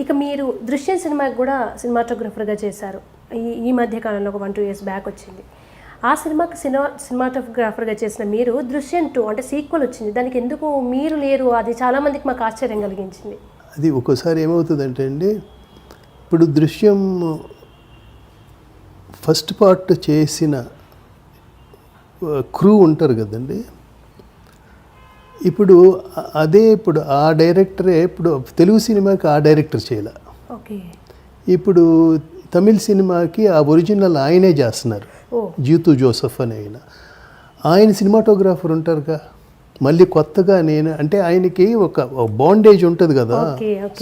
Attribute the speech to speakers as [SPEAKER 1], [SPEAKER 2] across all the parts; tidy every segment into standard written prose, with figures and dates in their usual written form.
[SPEAKER 1] ఇక మీరు దృశ్యం సినిమాకి కూడా సినిమాటోగ్రఫర్గా చేశారు. ఈ మధ్య కాలంలో ఒక 1-2 years బ్యాక్ వచ్చింది. ఆ సినిమాకి సినిమాటోగ్రాఫర్గా చేసిన మీరు దృశ్యం 2 అంటే సీక్వెల్ వచ్చింది, దానికి ఎందుకు మీరు లేరు? అది చాలామందికి మాకు ఆశ్చర్యం కలిగించింది.
[SPEAKER 2] అది ఒక్కోసారి ఏమవుతుందంటే అండి, ఇప్పుడు దృశ్యం ఫస్ట్ పార్ట్ చేసిన క్రూ ఉంటారు కదండి, ఇప్పుడు ఇప్పుడు ఆ డైరెక్టరే ఇప్పుడు తెలుగు సినిమాకి ఆ డైరెక్టర్ చేయలే.
[SPEAKER 1] ఓకే.
[SPEAKER 2] ఇప్పుడు తమిళ సినిమాకి ఆ ఒరిజినల్ ఆయనే చేస్తున్నారు, జీతు జోసెఫ్ అని ఆయన సినిమాటోగ్రాఫర్ ఉంటారుగా. మళ్ళీ కొత్తగా నేను అంటే ఆయనకి ఒక బాండేజ్ ఉంటుంది కదా,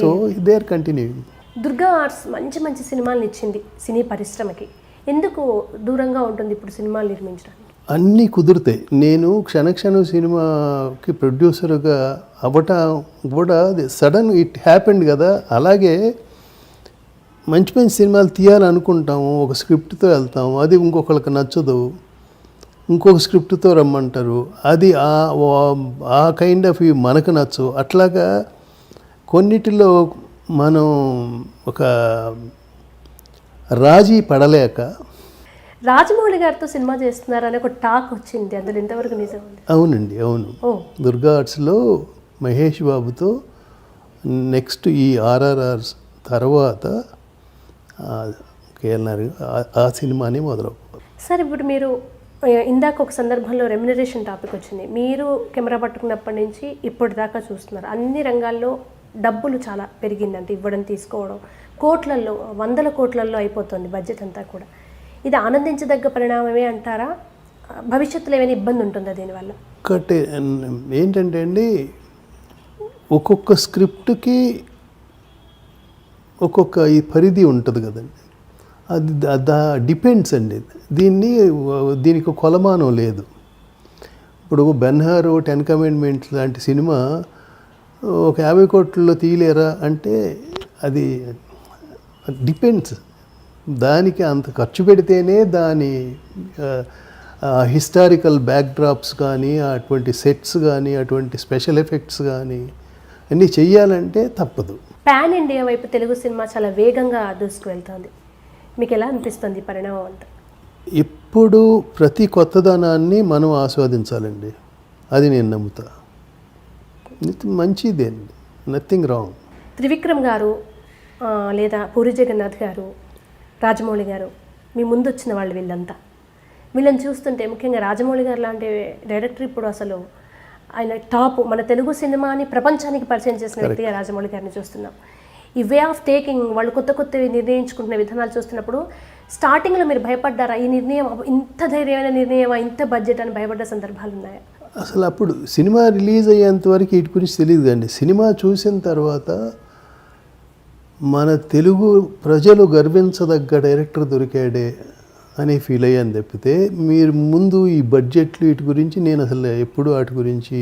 [SPEAKER 2] so they are continuing.
[SPEAKER 1] Durga Arts మంచి మంచి సినిమాలను ఇచ్చింది సినీ పరిశ్రమకి, ఎందుకు దూరంగా ఉంటుంది ఇప్పుడు సినిమాలు నిర్మించడానికి?
[SPEAKER 2] అన్నీ కుదురుతాయి. నేను క్షణక్షణం సినిమాకి ప్రొడ్యూసర్గా అవ్వటం కూడా సడన్ ఇట్ హ్యాపెండ్ కదా. అలాగే మంచి మంచి సినిమాలు తీయాలనుకుంటాము, ఒక స్క్రిప్ట్తో వెళ్తాము, అది ఇంకొకరికి నచ్చదు, ఇంకొక స్క్రిప్ట్తో రమ్మంటారు, అది ఆ కైండ్ ఆఫ్ మనకు నచ్చవు. అట్లాగా కొన్నిటిలో మనం ఒక రాజీ పడలేక.
[SPEAKER 1] రాజమౌళి గారితో సినిమా చేస్తున్నారని ఒక టాక్ వచ్చింది, అందులో ఎంతవరకు నిజం?
[SPEAKER 2] అవునండి, అవును. దుర్గా ఆర్ట్స్లో మహేష్ బాబుతో నెక్స్ట్ ఈ RRR తర్వాత కేఎల్ఆర్ ఆ సినిమాని మొదలవుతుంది.
[SPEAKER 1] సార్, ఇప్పుడు మీరు ఇందాక ఒక సందర్భంలో రెమ్యునరేషన్ టాపిక్ వచ్చింది. మీరు కెమెరా పట్టుకున్నప్పటి నుంచి ఇప్పటిదాకా చూస్తున్నారు, అన్ని రంగాల్లో డబ్బులు చాలా పెరిగిందంటే ఇవ్వడం తీసుకోవడం కోట్లల్లో 100 కోట్లల్లో అయిపోతుంది బడ్జెట్ అంతా కూడా. ఇది ఆనందించదగ్గ పరిణామమే అంటారా? భవిష్యత్తులో ఏమైనా ఇబ్బంది ఉంటుందా దీనివల్ల?
[SPEAKER 2] ఒకటి ఏంటంటే అండి, ఒక్కొక్క స్క్రిప్ట్కి ఒక్కొక్క ఈ పరిధి ఉంటుంది కదండి, అది డిపెండ్స్ అండి. దీనికి కొలమానం లేదు. ఇప్పుడు బెన్హార్ 10 Commandments లాంటి సినిమా ఒక 50 కోట్లలో తీయలేరా అంటే అది డిపెండ్స్. దానికి అంత ఖర్చు పెడితేనే దాని హిస్టారికల్ బ్యాక్డ్రాప్స్ కానీ, అటువంటి సెట్స్ కానీ, అటువంటి స్పెషల్ ఎఫెక్ట్స్ కానీ అన్నీ చెయ్యాలంటే తప్పదు.
[SPEAKER 1] పాన్ ఇండియా వైపు తెలుగు సినిమా చాలా వేగంగా దూసుకువెళ్తుంది. మీకు ఎలా అనిపిస్తుంది పరిణామం అంతా?
[SPEAKER 2] ఇప్పుడు ప్రతి కొత్తదనాన్ని మనం ఆస్వాదించాలండి, అది నేను నమ్ముతా. మంచిదేండి, నథింగ్ రాంగ్.
[SPEAKER 1] త్రివిక్రమ్ గారు లేదా పూరి జగన్నాథ్ గారు, రాజమౌళి గారు మీ ముందు వచ్చిన వాళ్ళు, వీళ్ళని చూస్తుంటే ముఖ్యంగా రాజమౌళి గారు లాంటి డైరెక్టర్ ఇప్పుడు అసలు ఆయన టాప్, మన తెలుగు సినిమాని ప్రపంచానికి పరిచయం చేసిన వ్యక్తిగా రాజమౌళి గారిని చూస్తున్నాం. ఈ వే ఆఫ్ టేకింగ్, వాళ్ళు కొత్త కొత్తవి నిర్ణయించుకుంటున్న విధానాలు చూస్తున్నప్పుడు స్టార్టింగ్లో మీరు భయపడ్డారా? ఈ నిర్ణయం ఇంత ధైర్యమైన నిర్ణయమా, ఇంత బడ్జెట్ అని భయపడ్డ సందర్భాలు ఉన్నాయా?
[SPEAKER 2] అసలు అప్పుడు సినిమా రిలీజ్ అయ్యేంత వరకు వీటి గురించి తెలియదు అండి. సినిమా చూసిన తర్వాత మన తెలుగు ప్రజలు గర్వించదగ్గ డైరెక్టర్ దొరికాడే అని ఫీల్ అయ్యాను తప్పితే, మీరు ముందు ఈ బడ్జెట్లు వీటి గురించి నేను అసలు ఎప్పుడు వాటి గురించి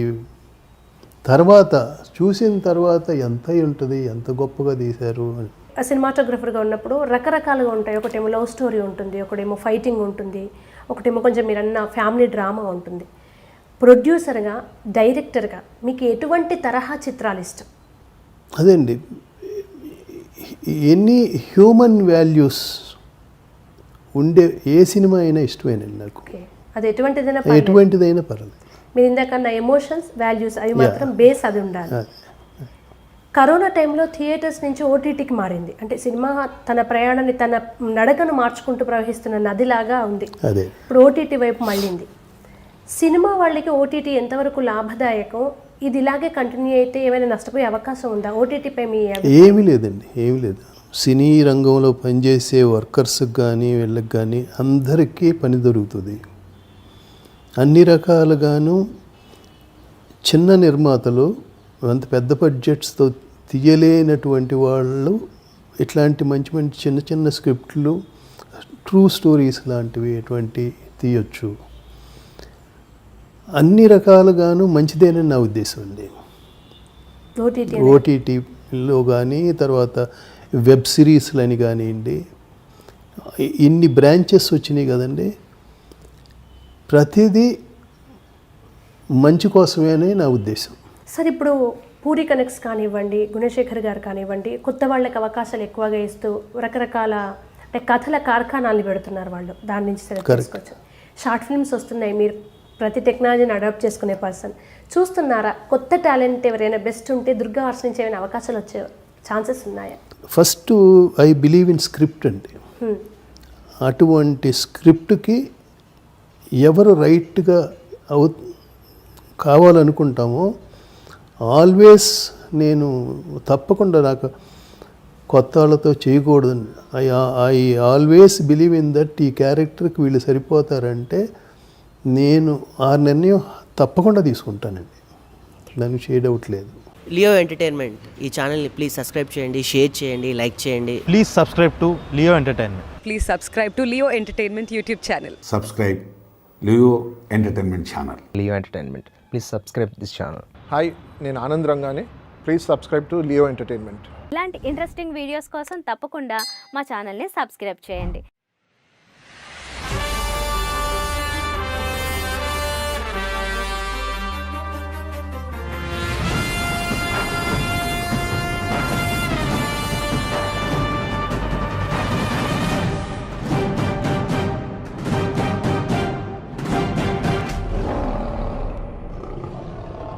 [SPEAKER 2] తర్వాత చూసిన తర్వాత ఎంత ఉంటుంది, ఎంత గొప్పగా తీశారు అని.
[SPEAKER 1] సినిమాటోగ్రఫర్గా ఉన్నప్పుడు రకరకాలుగా ఉంటాయి. ఒకటేమో లవ్ స్టోరీ ఉంటుంది, ఒకటేమో ఫైటింగ్ ఉంటుంది, ఒకటేమో కొంచెం మీరు అన్న ఫ్యామిలీ డ్రామా ఉంటుంది. ప్రొడ్యూసర్గా, డైరెక్టర్గా మీకు ఎటువంటి తరహా చిత్రాలు ఇష్టం?
[SPEAKER 2] అదండి, ఎన్ని హ్యూమన్ వాల్యూస్ ఉండే ఏ సినిమా అయినా ఇష్టమేనండి నాకు.
[SPEAKER 1] అది ఎటువంటిదైనా
[SPEAKER 2] పర్లేదు.
[SPEAKER 1] మీరు ఇందాకన్నా ఎమోషన్స్, వాల్యూస్ అవి మాత్రం బేస్ అది ఉండాలి. కరోనా టైంలో థియేటర్స్ నుంచి ఓటీటీకి మారింది. అంటే సినిమా తన ప్రయాణాన్ని, తన నడకను మార్చుకుంటూ ప్రవహిస్తున్న నదిలాగా ఉంది. ఇప్పుడు ఓటీటీ వైపు మళ్ళింది. సినిమా వాళ్ళకి ఓటీటీ ఎంతవరకు లాభదాయకం? ఇది ఇలాగే కంటిన్యూ అయితే ఏమైనా నష్టపోయే అవకాశం ఉందా ఓటీటీపై?
[SPEAKER 2] ఏమీ లేదండి, ఏమీ లేదు. సినీ రంగంలో పనిచేసే వర్కర్స్కి కానీ వీళ్ళకి కానీ అందరికీ పని దొరుకుతుంది. అన్ని రకాలుగాను చిన్న నిర్మాతలు, అంత పెద్ద బడ్జెట్స్తో తీయలేనటువంటి వాళ్ళు ఇట్లాంటి మంచి మంచి చిన్న చిన్న స్క్రిప్ట్లు, ట్రూ స్టోరీస్ లాంటివి ఎటువంటి తీయొచ్చు. అన్ని రకాలుగాను మంచిదేనని నా ఉద్దేశం అండి. ఓటీటీలో కానీ, తర్వాత వెబ్ సిరీస్లు అని కానివ్వండి, ఇన్ని బ్రాంచెస్ వచ్చినాయి కదండి, ప్రతిదీ మంచి కోసమే అని నా ఉద్దేశం.
[SPEAKER 1] సార్, ఇప్పుడు పూరి కనెక్ట్స్ కానివ్వండి, గుణశేఖర్ గారు కానివ్వండి, కొత్త వాళ్ళకి అవకాశాలు ఎక్కువగా ఇస్తూ రకరకాల అంటే కథల కార్ఖానాలు పెడుతున్నారు వాళ్ళు. దాని నుంచి తెలుసుకోవచ్చు. షార్ట్ ఫిల్మ్స్ వస్తున్నాయి. మీరు ప్రతి టెక్నాలజీని అడాప్ట్ చేసుకునే పర్సన్ చూస్తున్నారా? కొత్త టాలెంట్ ఎవరైనా బెస్ట్ ఉంటే దుర్గా ఆర్ట్స్ నుంచి ఏమైనా అవకాశాలు వచ్చే ఛాన్సెస్ ఉన్నాయా?
[SPEAKER 2] First I believe in script అండి. అటువంటి స్క్రిప్ట్కి ఎవరు రైట్గా కావాలనుకుంటామో ఆల్వేస్ నేను తప్పకుండా నాకు కొత్త వాళ్ళతో చేయకూడదండి. I always believe in that ఈ క్యారెక్టర్కి వీళ్ళు సరిపోతారంటే నేను ఆ నిర్ణయం తప్పకుండా తీసుకుంటానండి. దానికి షేడ్ అవుట్ లేదు.
[SPEAKER 3] లియో ఎంటర్టైన్మెంట్ ఈ ఛానల్ని ప్లీజ్ సబ్స్క్రైబ్ చేయండి, షేర్ చేయండి, లైక్ చేయండి.
[SPEAKER 4] Please subscribe to Leo Entertainment.
[SPEAKER 5] Please subscribe to Leo Entertainment YouTube channel.
[SPEAKER 6] Subscribe Leo Entertainment channel.
[SPEAKER 7] Leo Entertainment. Please subscribe this channel.
[SPEAKER 8] Hi, నేను ఆనంద్ రంగానే. Please subscribe to Leo entertainment.
[SPEAKER 9] ఇలాంటి interesting videos కోసం తప్పకుండా మా ఛానల్ని subscribe చేయండి.